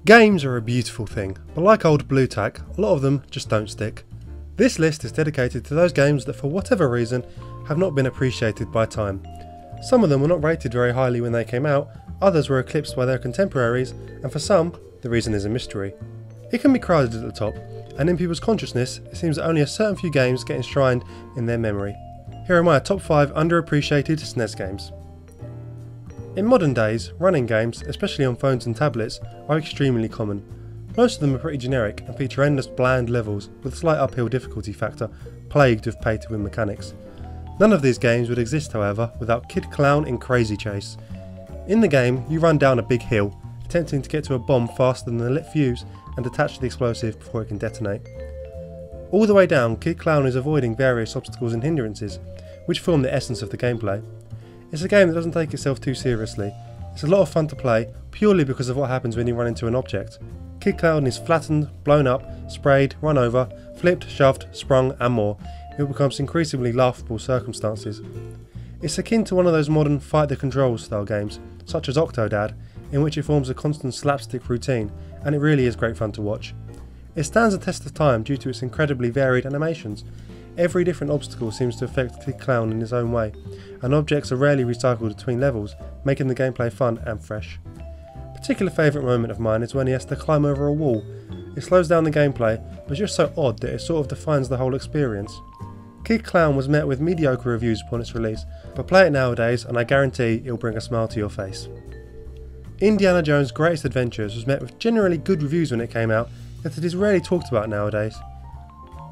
Games are a beautiful thing, but like old blue tack, a lot of them just don't stick. This list is dedicated to those games that for whatever reason have not been appreciated by time. Some of them were not rated very highly when they came out, others were eclipsed by their contemporaries, and for some, the reason is a mystery. It can be crowded at the top, and in people's consciousness, it seems that only a certain few games get enshrined in their memory. Here are my top 5 underappreciated SNES games. In modern days, running games, especially on phones and tablets, are extremely common. Most of them are pretty generic and feature endless bland levels with a slight uphill difficulty factor, plagued with pay-to-win mechanics. None of these games would exist, however, without Kid Clown in Crazy Chase. In the game, you run down a big hill, attempting to get to a bomb faster than the lit fuse and detach the explosive before it can detonate. All the way down, Kid Clown is avoiding various obstacles and hindrances, which form the essence of the gameplay. It's a game that doesn't take itself too seriously. It's a lot of fun to play, purely because of what happens when you run into an object. Kid Clown is flattened, blown up, sprayed, run over, flipped, shoved, sprung and more. It becomes increasingly laughable circumstances. It's akin to one of those modern fight the controls style games, such as Octodad, in which it forms a constant slapstick routine, and it really is great fun to watch. It stands the test of time due to its incredibly varied animations. Every different obstacle seems to affect Kid Clown in its own way, and objects are rarely recycled between levels, making the gameplay fun and fresh. A particular favourite moment of mine is when he has to climb over a wall. It slows down the gameplay, but it's just so odd that it sort of defines the whole experience. Kid Clown was met with mediocre reviews upon its release, but play it nowadays and I guarantee it'll bring a smile to your face. Indiana Jones' Greatest Adventures was met with generally good reviews when it came out, yet it is rarely talked about nowadays.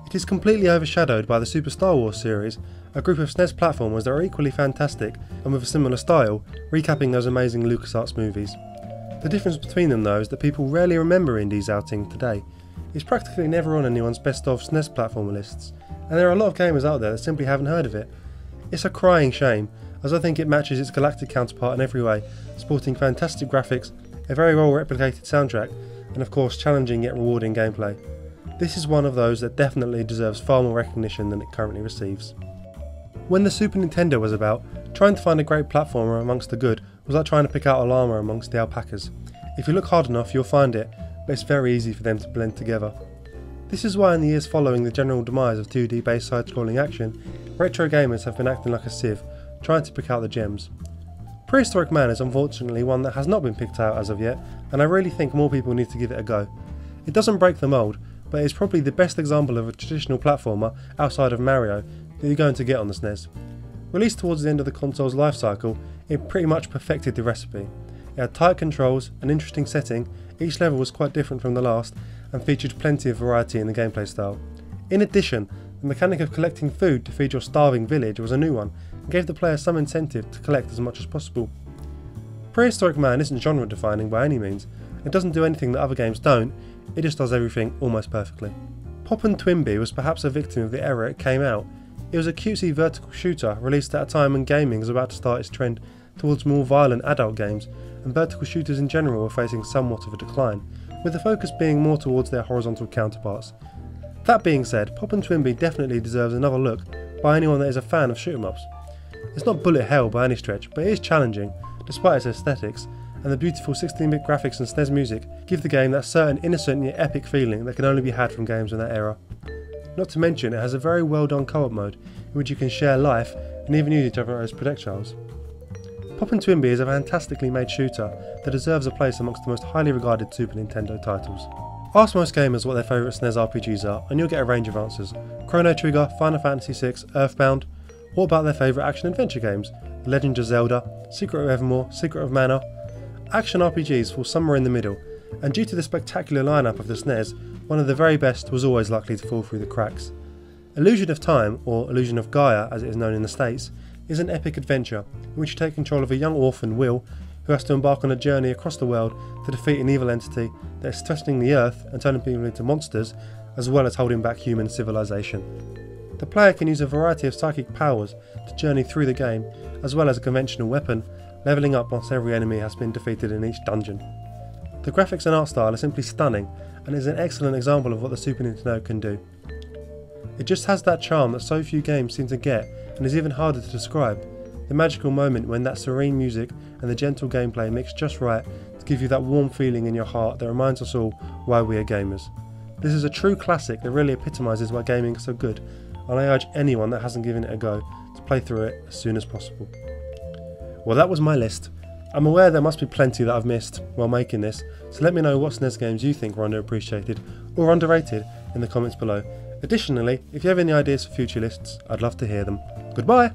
It is completely overshadowed by the Super Star Wars series, a group of SNES platformers that are equally fantastic and with a similar style, recapping those amazing LucasArts movies. The difference between them though is that people rarely remember Indy's outing today. It's practically never on anyone's best of SNES platformer lists, and there are a lot of gamers out there that simply haven't heard of it. It's a crying shame, as I think it matches its galactic counterpart in every way, sporting fantastic graphics, a very well replicated soundtrack, and of course challenging yet rewarding gameplay. This is one of those that definitely deserves far more recognition than it currently receives. When the Super Nintendo was about, trying to find a great platformer amongst the good was like trying to pick out a llama amongst the alpacas. If you look hard enough you'll find it, but it's very easy for them to blend together. This is why in the years following the general demise of 2D based side-scrolling action, retro gamers have been acting like a sieve, trying to pick out the gems. Prehistoric Man is unfortunately one that has not been picked out as of yet, and I really think more people need to give it a go. It doesn't break the mould, but it's probably the best example of a traditional platformer outside of Mario that you're going to get on the SNES. Released towards the end of the console's life cycle, it pretty much perfected the recipe. It had tight controls, an interesting setting, each level was quite different from the last, and featured plenty of variety in the gameplay style. In addition, the mechanic of collecting food to feed your starving village was a new one, and gave the player some incentive to collect as much as possible. Prehistoric Man isn't genre defining by any means, it doesn't do anything that other games don't, it just does everything almost perfectly. Poppin' Twinbee was perhaps a victim of the era it came out. It was a cutesy vertical shooter released at a time when gaming was about to start its trend towards more violent adult games, and vertical shooters in general were facing somewhat of a decline, with the focus being more towards their horizontal counterparts. That being said, Poppin' Twinbee definitely deserves another look by anyone that is a fan of shoot 'em ups. It's not bullet hell by any stretch, but it is challenging, despite its aesthetics, and the beautiful 16-bit graphics and SNES music give the game that certain innocent yet epic feeling that can only be had from games in that era. Not to mention it has a very well done co-op mode, in which you can share life and even use each other as projectiles. Poppin' Twinbee is a fantastically made shooter that deserves a place amongst the most highly regarded Super Nintendo titles. Ask most gamers what their favourite SNES RPGs are and you'll get a range of answers. Chrono Trigger, Final Fantasy VI, Earthbound. What about their favourite action-adventure games? The Legend of Zelda, Secret of Evermore, Secret of Mana. Action RPGs fall somewhere in the middle, and due to the spectacular lineup of the SNES, one of the very best was always likely to fall through the cracks. Illusion of Time, or Illusion of Gaia as it is known in the States, is an epic adventure in which you take control of a young orphan, Will, who has to embark on a journey across the world to defeat an evil entity that is threatening the Earth and turning people into monsters, as well as holding back human civilization. The player can use a variety of psychic powers to journey through the game, as well as a conventional weapon, levelling up once every enemy has been defeated in each dungeon. The graphics and art style are simply stunning, and is an excellent example of what the Super Nintendo can do. It just has that charm that so few games seem to get, and is even harder to describe. The magical moment when that serene music and the gentle gameplay mix just right to give you that warm feeling in your heart that reminds us all why we are gamers. This is a true classic that really epitomises why gaming is so good, and I urge anyone that hasn't given it a go to play through it as soon as possible. Well, that was my list. I'm aware there must be plenty that I've missed while making this, so let me know what SNES games you think were underappreciated or underrated in the comments below. Additionally, if you have any ideas for future lists, I'd love to hear them. Goodbye!